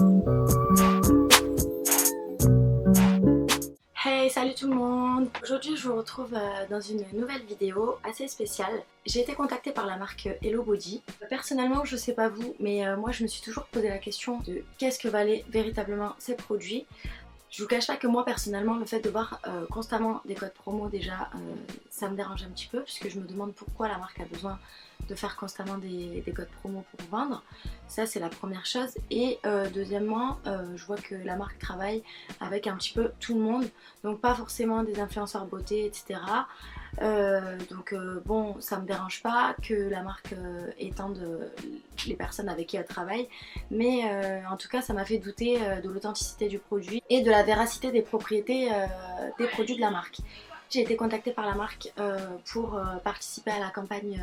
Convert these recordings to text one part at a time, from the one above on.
Hey, salut tout le monde! Aujourd'hui je vous retrouve dans une nouvelle vidéo assez spéciale. J'ai été contactée par la marque Hello Body. Personnellement, je sais pas vous, mais moi je me suis toujours posé la question de qu'est-ce que valaient véritablement ces produits. Je vous cache pas que moi personnellement, le fait de voir constamment des codes promo déjà, ça me dérange un petit peu puisque je me demande pourquoi la marque a besoin de faire constamment des codes promo pour vendre. Ça c'est la première chose. Et deuxièmement, je vois que la marque travaille avec un petit peu tout le monde, donc pas forcément des influenceurs beauté, etc. Bon, ça me dérange pas que la marque étende les personnes avec qui elle travaille, mais en tout cas ça m'a fait douter de l'authenticité du produit et de la véracité des propriétés des produits de la marque. J'ai été contactée par la marque pour participer à la campagne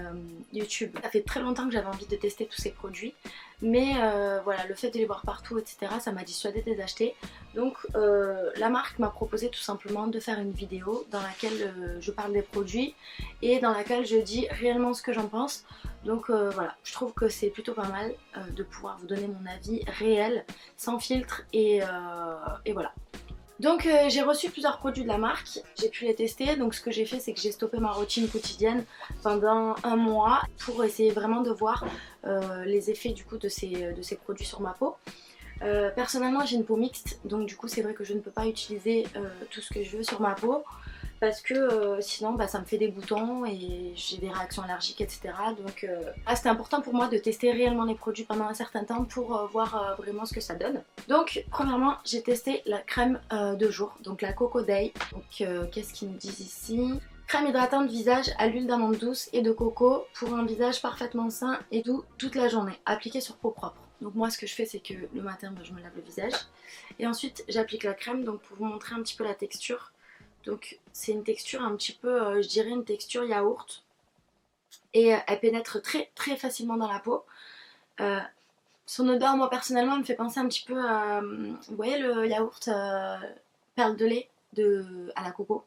YouTube. Ça fait très longtemps que j'avais envie de tester tous ces produits, mais voilà, le fait de les voir partout, etc., ça m'a dissuadée de les acheter. Donc la marque m'a proposé tout simplement de faire une vidéo dans laquelle je parle des produits et dans laquelle je dis réellement ce que j'en pense. Donc voilà, je trouve que c'est plutôt pas mal de pouvoir vous donner mon avis réel, sans filtre et voilà. Donc j'ai reçu plusieurs produits de la marque, j'ai pu les tester. Donc ce que j'ai fait, c'est que j'ai stoppé ma routine quotidienne pendant un mois pour essayer vraiment de voir les effets du coup de ces produits sur ma peau. Personnellement j'ai une peau mixte, donc du coup c'est vrai que je ne peux pas utiliser tout ce que je veux sur ma peau parce que sinon ça me fait des boutons et j'ai des réactions allergiques, etc. Donc c'était important pour moi de tester réellement les produits pendant un certain temps pour voir vraiment ce que ça donne. Donc premièrement j'ai testé la crème de jour, donc la Coco Day. Donc qu'est-ce qu'ils nous disent ici? Crème hydratante visage à l'huile d'amande douce et de coco pour un visage parfaitement sain et doux toute la journée, appliqué sur peau propre. Donc moi ce que je fais, c'est que le matin je me lave le visage et ensuite j'applique la crème. Donc pour vous montrer un petit peu la texture, donc c'est une texture un petit peu, je dirais une texture yaourt, et elle pénètre très facilement dans la peau. Son odeur, moi personnellement, me fait penser un petit peu à, vous voyez le yaourt perle de lait à la coco.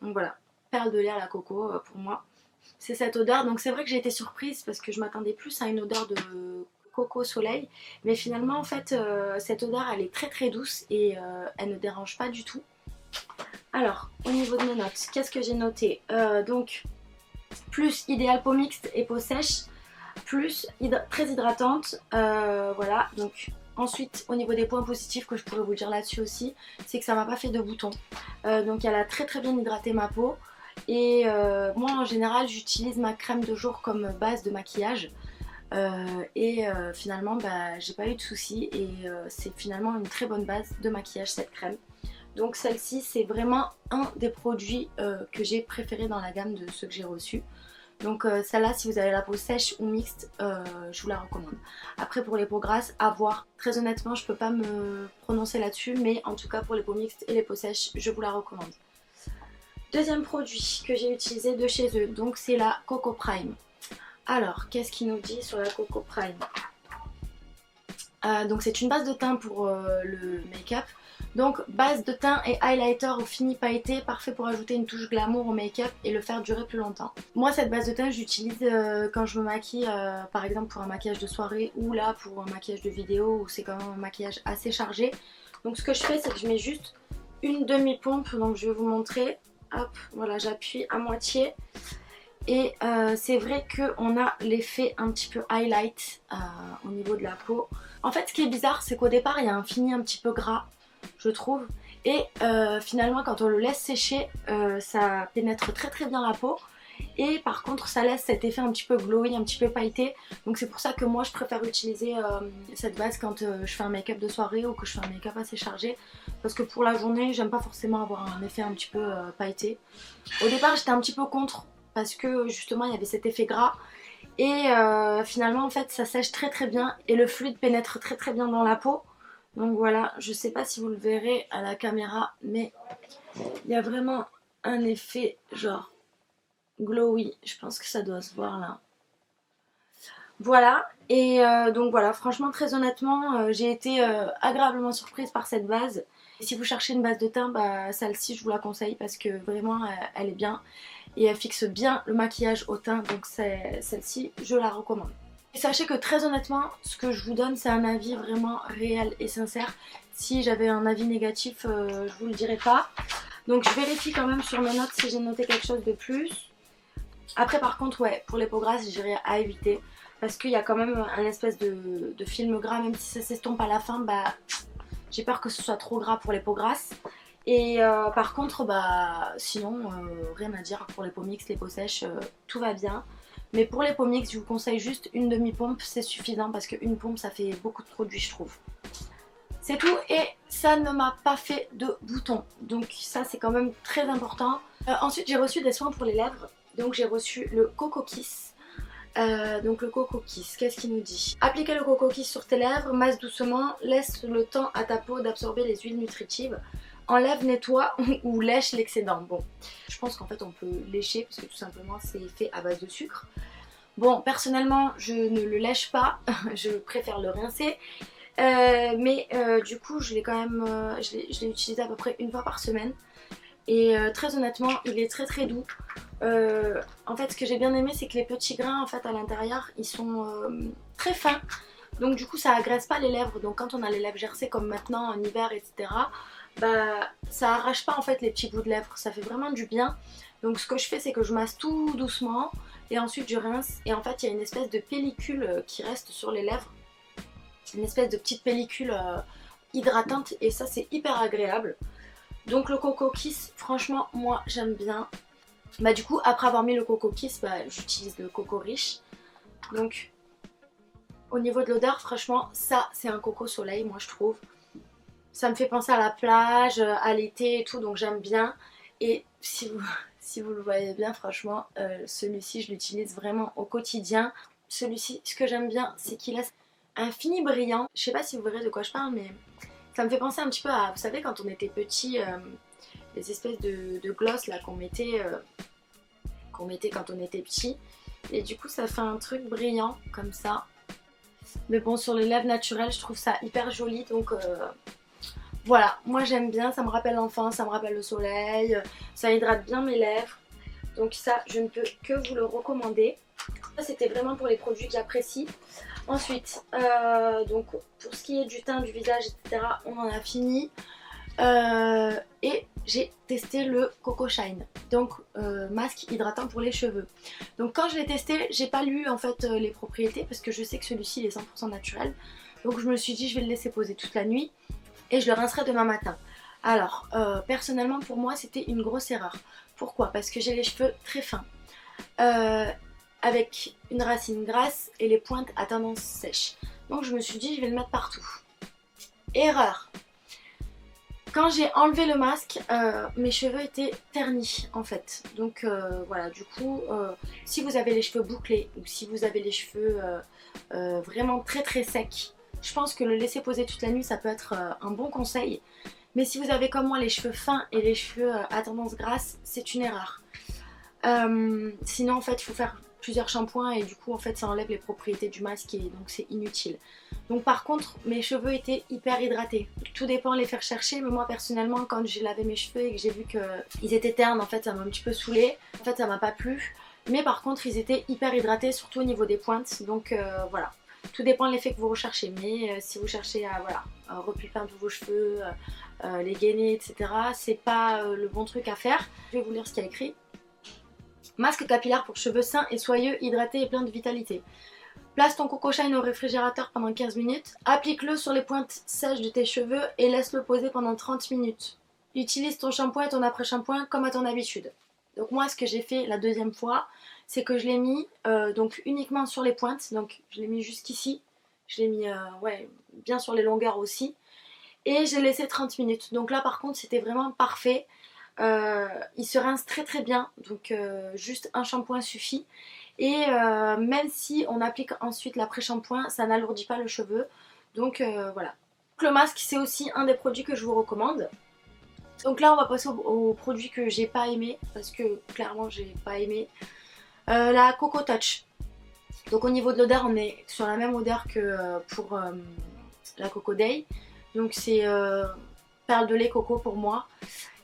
Donc voilà, perle de lait à la coco pour moi. C'est cette odeur, donc c'est vrai que j'ai été surprise parce que je m'attendais plus à une odeur de coco soleil. Mais finalement en fait cette odeur elle est très douce et elle ne dérange pas du tout. Alors au niveau de mes notes, qu'est-ce que j'ai noté? Donc plus idéal peau mixte et peau sèche, plus très hydratante, voilà. Donc ensuite au niveau des points positifs que je pourrais vous dire là-dessus aussi, c'est que ça m'a pas fait de boutons, donc elle a très bien hydraté ma peau. Et moi en général j'utilise ma crème de jour comme base de maquillage finalement j'ai pas eu de soucis et c'est finalement une très bonne base de maquillage cette crème. Donc celle-ci c'est vraiment un des produits que j'ai préféré dans la gamme de ceux que j'ai reçus. Donc celle-là, si vous avez la peau sèche ou mixte, je vous la recommande. Après pour les peaux grasses, à voir. Très honnêtement je peux pas me prononcer là-dessus, mais en tout cas pour les peaux mixtes et les peaux sèches, je vous la recommande. Deuxième produit que j'ai utilisé de chez eux, donc c'est la Coco Prime. Alors, qu'est-ce qu'il nous dit sur la Coco Prime? Donc c'est une base de teint pour le make-up. Donc base de teint et highlighter au fini pailleté, parfait pour ajouter une touche glamour au make-up et le faire durer plus longtemps. Moi cette base de teint j'utilise quand je me maquille par exemple pour un maquillage de soirée ou là pour un maquillage de vidéo où c'est quand même un maquillage assez chargé. Donc ce que je fais c'est que je mets juste une demi-pompe, donc je vais vous montrer. Hop, voilà, j'appuie à moitié. Et c'est vrai qu'on a l'effet un petit peu highlight au niveau de la peau. En fait ce qui est bizarre c'est qu'au départ il y a un fini un petit peu gras, je trouve. Et finalement quand on le laisse sécher ça pénètre très bien la peau. Et par contre ça laisse cet effet un petit peu glowy, un petit peu pailleté. Donc c'est pour ça que moi je préfère utiliser cette base quand je fais un make-up de soirée ou que je fais un make-up assez chargé. Parce que pour la journée j'aime pas forcément avoir un effet un petit peu pailleté. Au départ j'étais un petit peu contre parce que justement il y avait cet effet gras. Et finalement en fait ça sèche très bien et le fluide pénètre très bien dans la peau. Donc voilà, je sais pas si vous le verrez à la caméra, mais il y a vraiment un effet genre glowy, je pense que ça doit se voir là. Voilà, et donc voilà, franchement très honnêtement j'ai été agréablement surprise par cette base. Et si vous cherchez une base de teint, celle-ci je vous la conseille parce que vraiment elle est bien et elle fixe bien le maquillage au teint, donc celle-ci je la recommande. Et sachez que très honnêtement, ce que je vous donne, c'est un avis vraiment réel et sincère. Si j'avais un avis négatif, je vous le dirais pas. Donc je vérifie quand même sur mes notes si j'ai noté quelque chose de plus. Après par contre, ouais, pour les peaux grasses, je dirais à éviter. Parce qu'il y a quand même un espèce de film gras, même si ça s'estompe à la fin, bah j'ai peur que ce soit trop gras pour les peaux grasses. Et par contre, bah sinon, rien à dire pour les peaux mixtes, les peaux sèches, tout va bien. Mais pour les peaux mixtes, je vous conseille juste une demi-pompe, c'est suffisant parce qu'une pompe ça fait beaucoup de produits, je trouve. C'est tout et ça ne m'a pas fait de boutons. Donc ça c'est quand même très important. Ensuite j'ai reçu des soins pour les lèvres. Donc j'ai reçu le Coco Kiss. Donc le Coco Kiss, qu'est-ce qu'il nous dit? Appliquez le Coco Kiss sur tes lèvres, masse doucement, laisse le temps à ta peau d'absorber les huiles nutritives. Enlève, nettoie ou lèche l'excédent. Bon, je pense qu'en fait on peut lécher parce que tout simplement c'est fait à base de sucre. Bon, personnellement je ne le lèche pas, je préfère le rincer. Mais du coup je l'ai quand même je l'ai utilisé à peu près une fois par semaine et très honnêtement il est très très doux. En fait ce que j'ai bien aimé c'est que les petits grains en fait à l'intérieur ils sont très fins, donc du coup ça agresse pas les lèvres, donc quand on a les lèvres gercées comme maintenant en hiver etc, bah ça arrache pas en fait les petits bouts de lèvres, ça fait vraiment du bien. Donc ce que je fais c'est que je masse tout doucement et ensuite je rince et en fait il y a une espèce de pellicule qui reste sur les lèvres, une espèce de petite pellicule hydratante et ça c'est hyper agréable. Donc le Coco Kiss, franchement moi j'aime bien. Bah du coup après avoir mis le Coco Kiss, bah, j'utilise le Coco Riche. Donc au niveau de l'odeur, franchement ça c'est un coco soleil moi je trouve. Ça me fait penser à la plage, à l'été et tout, donc j'aime bien. Et si vous, si vous le voyez bien franchement, celui-ci je l'utilise vraiment au quotidien. Celui-ci, ce que j'aime bien c'est qu'il a un fini brillant. Je sais pas si vous verrez de quoi je parle, mais ça me fait penser un petit peu à, vous savez quand on était petit, les espèces de gloss là qu'on mettait quand on était petit. Et du coup ça fait un truc brillant comme ça. Mais bon, sur les lèvres naturelles je trouve ça hyper joli, donc voilà, moi j'aime bien, ça me rappelle l'enfance, ça me rappelle le soleil, ça hydrate bien mes lèvres. Donc ça je ne peux que vous le recommander. Ça c'était vraiment pour les produits que j'apprécie. Ensuite, donc pour ce qui est du teint, du visage, etc., on en a fini. Et j'ai testé le Coco Shine, donc masque hydratant pour les cheveux. Donc quand je l'ai testé, j'ai pas lu en fait les propriétés parce que je sais que celui-ci est 100% naturel. Donc je me suis dit je vais le laisser poser toute la nuit et je le rincerai demain matin. Alors personnellement pour moi c'était une grosse erreur. Pourquoi? Parce que j'ai les cheveux très fins. Avec une racine grasse et les pointes à tendance sèche. Donc je me suis dit je vais le mettre partout. Erreur. Quand j'ai enlevé le masque, mes cheveux étaient ternis en fait. Donc voilà, du coup, si vous avez les cheveux bouclés ou si vous avez les cheveux vraiment très très secs, je pense que le laisser poser toute la nuit ça peut être un bon conseil. Mais si vous avez comme moi les cheveux fins et les cheveux à tendance grasse, c'est une erreur. Sinon en fait il faut faire plusieurs shampoings et du coup en fait ça enlève les propriétés du masque et donc c'est inutile. Donc par contre mes cheveux étaient hyper hydratés. Tout dépend les faire chercher, mais moi personnellement quand j'ai lavé mes cheveux et que j'ai vu qu'ils étaient ternes en fait ça m'a un petit peu saoulée. En fait ça m'a pas plu. Mais par contre ils étaient hyper hydratés surtout au niveau des pointes, donc voilà. Tout dépend de l'effet que vous recherchez, mais si vous cherchez à voilà, repulper un peu vos cheveux, les gainer etc, c'est pas le bon truc à faire. Je vais vous lire ce qu'il y a écrit. Masque capillaire pour cheveux sains et soyeux, hydratés et pleins de vitalité. Place ton Coco Shine au réfrigérateur pendant 15 minutes. Applique-le sur les pointes sèches de tes cheveux et laisse-le poser pendant 30 minutes. Utilise ton shampoing et ton après-shampoing comme à ton habitude. Donc moi ce que j'ai fait la deuxième fois, c'est que je l'ai mis donc uniquement sur les pointes. Donc je l'ai mis jusqu'ici. Je l'ai mis ouais, bien sur les longueurs aussi. Et j'ai laissé 30 minutes. Donc là par contre c'était vraiment parfait. Il se rince très très bien, donc juste un shampoing suffit. Et même si on applique ensuite l'après-shampoing, ça n'alourdit pas le cheveu. Donc voilà. Le masque c'est aussi un des produits que je vous recommande. Donc là on va passer aux produits que j'ai pas aimé, parce que clairement j'ai pas aimé. La Coco Touch. Donc au niveau de l'odeur on est sur la même odeur que pour la Coco Day. Donc c'est perle de lait coco pour moi.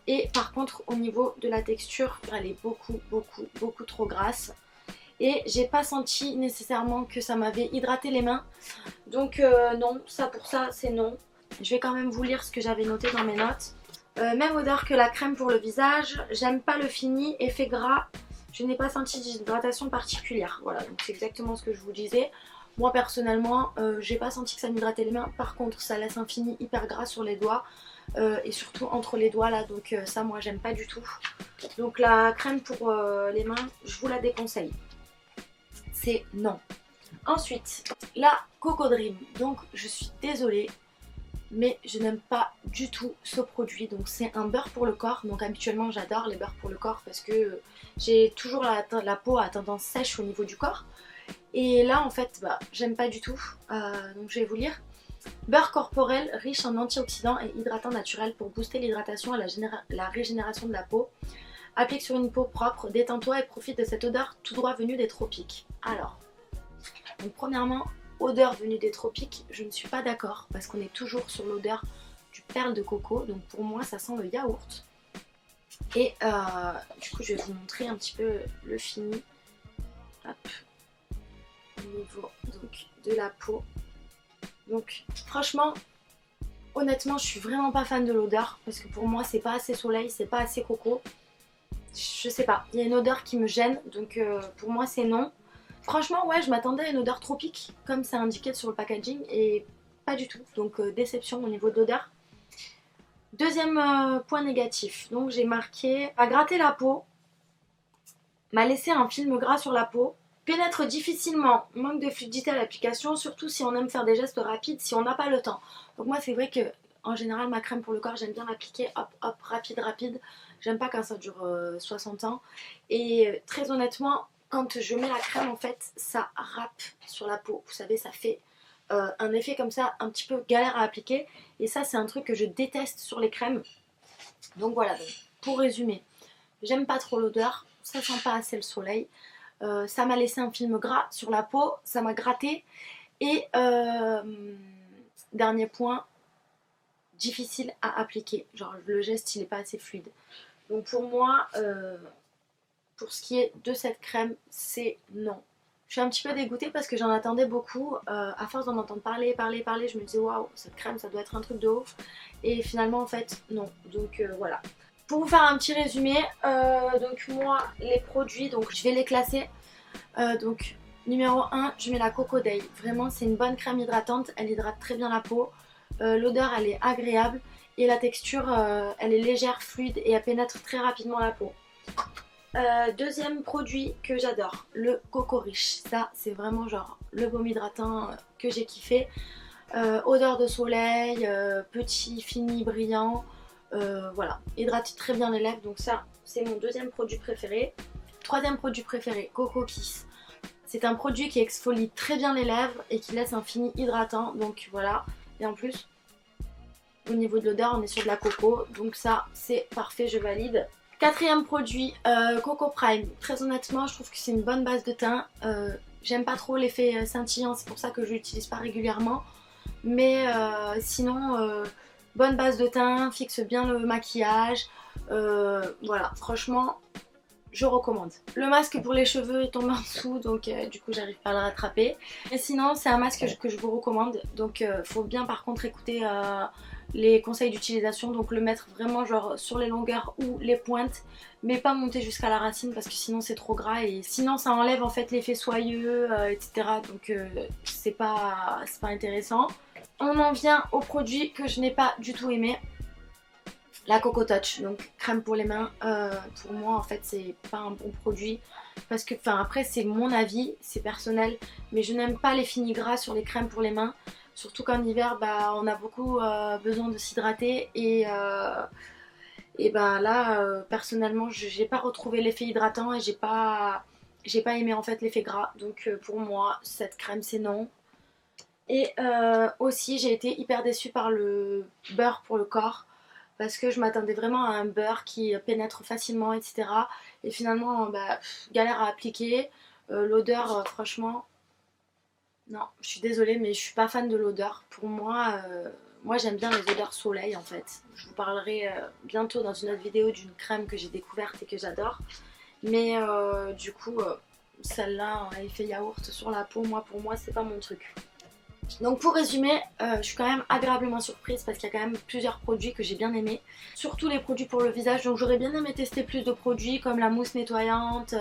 Et par contre au niveau de la texture elle est beaucoup trop grasse et j'ai pas senti nécessairement que ça m'avait hydraté les mains. Donc non, ça pour ça c'est non. Je vais quand même vous lire ce que j'avais noté dans mes notes. Même odeur que la crème pour le visage, j'aime pas le fini, effet gras, je n'ai pas senti d'hydratation particulière. Voilà, donc c'est exactement ce que je vous disais. Moi personnellement, j'ai pas senti que ça m'hydratait les mains, par contre ça laisse un fini hyper gras sur les doigts. Et surtout entre les doigts là, donc ça moi j'aime pas du tout. Donc la crème pour les mains, je vous la déconseille. C'est non. Ensuite, la Coco Dream, donc je suis désolée, mais je n'aime pas du tout ce produit. Donc c'est un beurre pour le corps, donc habituellement j'adore les beurres pour le corps parce que j'ai toujours la peau à tendance sèche au niveau du corps. Et là en fait bah, j'aime pas du tout, donc je vais vous lire. Beurre corporel riche en antioxydants et hydratants naturels pour booster l'hydratation et la régénération de la peau. Applique sur une peau propre, détends-toi et profite de cette odeur tout droit venue des tropiques. Alors, donc premièrement, odeur venue des tropiques, je ne suis pas d'accord parce qu'on est toujours sur l'odeur du perle de coco. Donc pour moi ça sent le yaourt. Et du coup je vais vous montrer un petit peu le fini. Hop. Au niveau donc, de la peau. Donc franchement, honnêtement je suis vraiment pas fan de l'odeur parce que pour moi c'est pas assez soleil, c'est pas assez coco. Je sais pas, il y a une odeur qui me gêne, donc pour moi c'est non. Franchement ouais, je m'attendais à une odeur tropique comme c'est indiqué sur le packaging et pas du tout, donc déception au niveau de l'odeur. Deuxième point négatif, donc j'ai marqué à gratter la peau, m'a laissé un film gras sur la peau. Pénètre difficilement, manque de fluidité à l'application, surtout si on aime faire des gestes rapides, si on n'a pas le temps. Donc moi c'est vrai que en général ma crème pour le corps j'aime bien l'appliquer hop hop rapide. J'aime pas quand ça dure 60 ans. Et très honnêtement, quand je mets la crème en fait ça râpe sur la peau. Vous savez ça fait un effet comme ça un petit peu galère à appliquer. Et ça c'est un truc que je déteste sur les crèmes. Donc voilà, donc, pour résumer, j'aime pas trop l'odeur, ça sent pas assez le soleil. Ça m'a laissé un film gras sur la peau, ça m'a gratté. Et dernier point, difficile à appliquer. Genre le geste il est pas assez fluide. Donc pour moi, pour ce qui est de cette crème, c'est non. Je suis un petit peu dégoûtée parce que j'en attendais beaucoup. À force d'en entendre parler, je me disais waouh, cette crème ça doit être un truc de ouf. Et finalement en fait non. Donc voilà. Pour vous faire un petit résumé, donc moi les produits, donc je vais les classer. Donc numéro 1, je mets la Coco Day. Vraiment c'est une bonne crème hydratante, elle hydrate très bien la peau. L'odeur elle est agréable et la texture elle est légère, fluide et elle pénètre très rapidement la peau. Deuxième produit que j'adore, le Coco Riche. Ça c'est vraiment genre le baume hydratant que j'ai kiffé. Odeur de soleil, petit, fini, brillant. Voilà, hydrate très bien les lèvres, donc ça c'est mon deuxième produit préféré. Troisième produit préféré, Coco Kiss. C'est un produit qui exfolie très bien les lèvres et qui laisse un fini hydratant, donc voilà. Et en plus, au niveau de l'odeur, on est sur de la coco, donc ça c'est parfait, je valide. Quatrième produit, Coco Prime. Très honnêtement, je trouve que c'est une bonne base de teint. J'aime pas trop l'effet scintillant, c'est pour ça que je l'utilise pas régulièrement. Mais sinon, bonne base de teint, fixe bien le maquillage. Voilà, franchement, je recommande. Le masque pour les cheveux est tombé en dessous, donc du coup j'arrive pas à le rattraper. Et sinon, c'est un masque que je vous recommande. Donc faut bien par contre écouter les conseils d'utilisation, donc le mettre vraiment genre sur les longueurs ou les pointes, mais pas monter jusqu'à la racine parce que sinon c'est trop gras et sinon ça enlève en fait l'effet soyeux, etc. Donc c'est pas intéressant. On en vient au produit que je n'ai pas du tout aimé, la Coco Touch, donc crème pour les mains. Pour moi en fait c'est pas un bon produit parce que, enfin après c'est mon avis, c'est personnel, mais je n'aime pas les finis gras sur les crèmes pour les mains. Surtout qu'en hiver, bah, on a beaucoup besoin de s'hydrater et bah, là, personnellement, j'ai pas retrouvé l'effet hydratant et j'ai pas aimé en fait l'effet gras. Donc pour moi, cette crème c'est non. Et aussi, j'ai été hyper déçue par le beurre pour le corps parce que je m'attendais vraiment à un beurre qui pénètre facilement, etc. Et finalement, bah, galère à appliquer. L'odeur, franchement... Non, je suis désolée, mais je suis pas fan de l'odeur. Pour moi, moi j'aime bien les odeurs soleil en fait. Je vous parlerai bientôt dans une autre vidéo d'une crème que j'ai découverte et que j'adore. Mais du coup, celle-là, effet yaourt sur la peau, pour moi c'est pas mon truc. Donc pour résumer, je suis quand même agréablement surprise parce qu'il y a quand même plusieurs produits que j'ai bien aimés. Surtout les produits pour le visage, donc j'aurais bien aimé tester plus de produits comme la mousse nettoyante,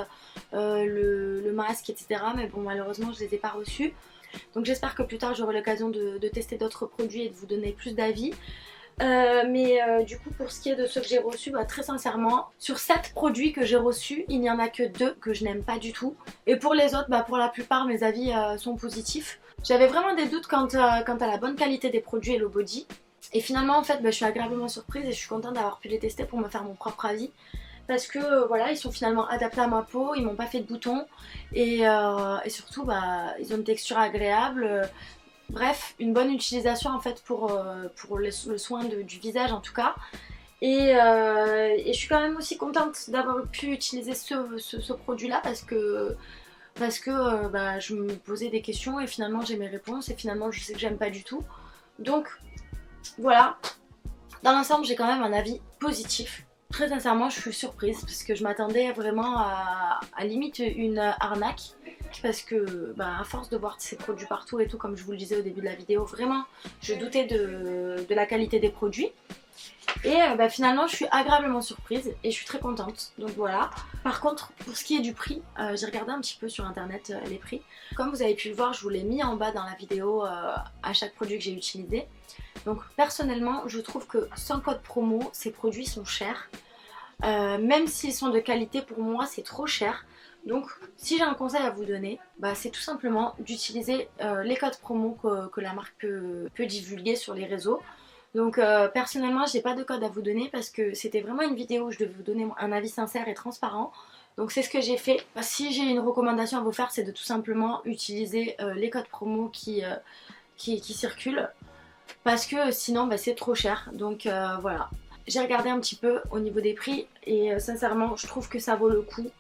le masque, etc. Mais bon, malheureusement je les ai pas reçus. Donc j'espère que plus tard j'aurai l'occasion de tester d'autres produits et de vous donner plus d'avis. Du coup pour ce qui est de ceux que j'ai reçus, très sincèrement sur 7 produits que j'ai reçus, il n'y en a que 2 que je n'aime pas du tout. Et pour les autres, pour la plupart mes avis sont positifs. J'avais vraiment des doutes quant à la bonne qualité des produits et le body. Et finalement en fait je suis agréablement surprise et je suis contente d'avoir pu les tester pour me faire mon propre avis. Parce que voilà, ils sont finalement adaptés à ma peau, ils m'ont pas fait de boutons et surtout ils ont une texture agréable. Bref, une bonne utilisation en fait pour le soin du visage en tout cas. Et je suis quand même aussi contente d'avoir pu utiliser ce produit là parce que je me posais des questions et finalement j'ai mes réponses et finalement je sais que j'aime pas du tout. Donc voilà, dans l'ensemble j'ai quand même un avis positif. Très sincèrement je suis surprise parce que je m'attendais vraiment à limite une arnaque. Parce que à force de voir ces produits partout et tout, comme je vous le disais au début de la vidéo, vraiment je doutais de la qualité des produits. Et finalement je suis agréablement surprise et je suis très contente, donc voilà. Par contre pour ce qui est du prix, j'ai regardé un petit peu sur internet les prix. Comme vous avez pu le voir, je vous l'ai mis en bas dans la vidéo à chaque produit que j'ai utilisé. Donc personnellement je trouve que sans code promo ces produits sont chers. Même s'ils sont de qualité, pour moi c'est trop cher. Donc si j'ai un conseil à vous donner, c'est tout simplement d'utiliser les codes promo que la marque peut divulguer sur les réseaux. Donc personnellement j'ai pas de code à vous donner parce que c'était vraiment une vidéo où je devais vous donner un avis sincère et transparent. Donc c'est ce que j'ai fait. Si j'ai une recommandation à vous faire, c'est de tout simplement utiliser les codes promo qui circulent. Parce que sinon c'est trop cher. Donc voilà. J'ai regardé un petit peu au niveau des prix et sincèrement je trouve que ça vaut le coup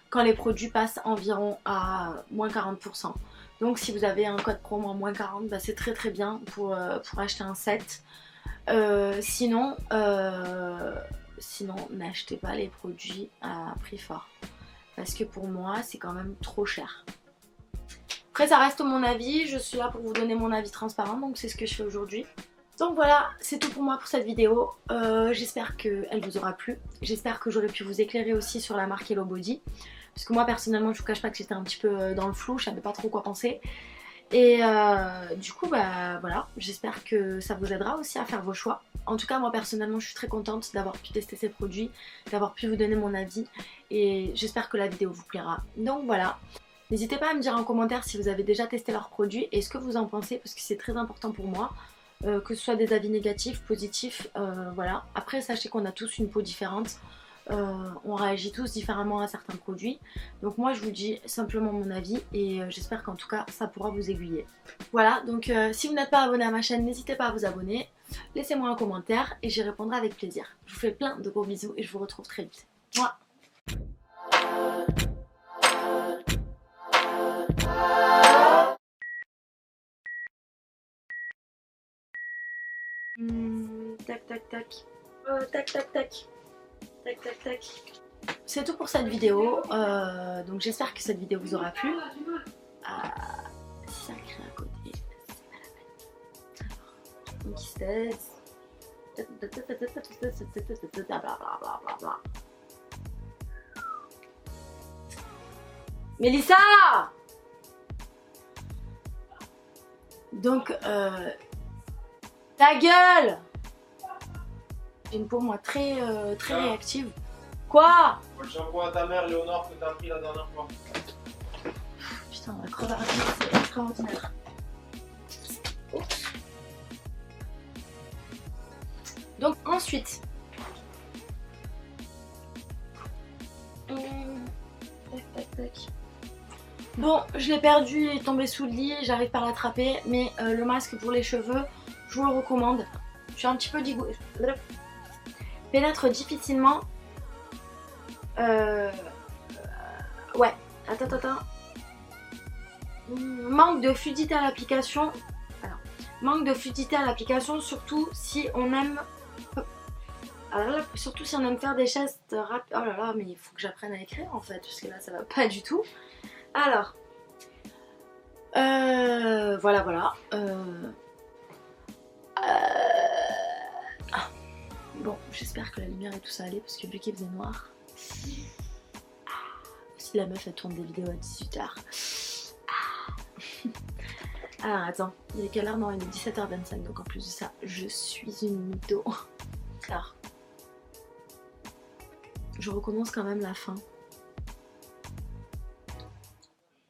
quand les produits passent environ à moins 40%. Donc si vous avez un code promo en moins 40, c'est très très bien pour acheter un set. Sinon n'achetez pas les produits à prix fort. Parce que pour moi c'est quand même trop cher. Après ça reste mon avis, je suis là pour vous donner mon avis transparent, donc c'est ce que je fais aujourd'hui. Donc voilà, c'est tout pour moi pour cette vidéo. J'espère qu'elle vous aura plu. J'espère que j'aurai pu vous éclairer aussi sur la marque Hello Body. Parce que moi personnellement je vous cache pas que j'étais un petit peu dans le flou, je savais pas trop quoi penser. Et du coup voilà, j'espère que ça vous aidera aussi à faire vos choix. En tout cas moi personnellement je suis très contente d'avoir pu tester ces produits, d'avoir pu vous donner mon avis. Et j'espère que la vidéo vous plaira. Donc voilà. N'hésitez pas à me dire en commentaire si vous avez déjà testé leurs produits et ce que vous en pensez parce que c'est très important pour moi. Que ce soit des avis négatifs, positifs, voilà. Après sachez qu'on a tous une peau différente. On réagit tous différemment à certains produits. Donc moi je vous dis simplement mon avis et j'espère qu'en tout cas ça pourra vous aiguiller. Voilà, donc si vous n'êtes pas abonné à ma chaîne, n'hésitez pas à vous abonner. Laissez-moi un commentaire et j'y répondrai avec plaisir. Je vous fais plein de gros bisous et je vous retrouve très vite. Mouah. Tac tac tac. Tac tac tac. Tac tac tac. C'est tout pour cette vidéo. Donc j'espère que cette vidéo vous aura plu. Si ça crée à côté, c'est pas la peine. Alors, une kissesse. Blablabla. Mélissa! Donc ta gueule! J'ai une peau moi très réactive. Quoi? Le shampoing à ta mère, Léonore, que t'as pris la dernière fois. Putain, la crevardise, c'est extraordinaire. Oups. Donc ensuite, tac tac tac. Bon, je l'ai perdu, il est tombé sous le lit, j'arrive pas à l'attraper, mais le masque pour les cheveux, je vous le recommande. Je suis un petit peu dégoûtée. Pénètre difficilement. Ouais, attends. Manque de fluidité à l'application. Alors, manque de fluidité à l'application, surtout si on aime. Alors là, surtout si on aime faire des gestes rapides. Oh là là, mais il faut que j'apprenne à écrire en fait, parce que là ça va pas du tout. Alors, voilà. Bon, j'espère que la lumière et tout ça allait parce que vu qu'il faisait noir. Si la meuf elle tourne des vidéos à 18h. Alors attends, il est quelle heure? Non, il est 17h25, donc en plus de ça, je suis une mytho. Alors, je recommence quand même la fin.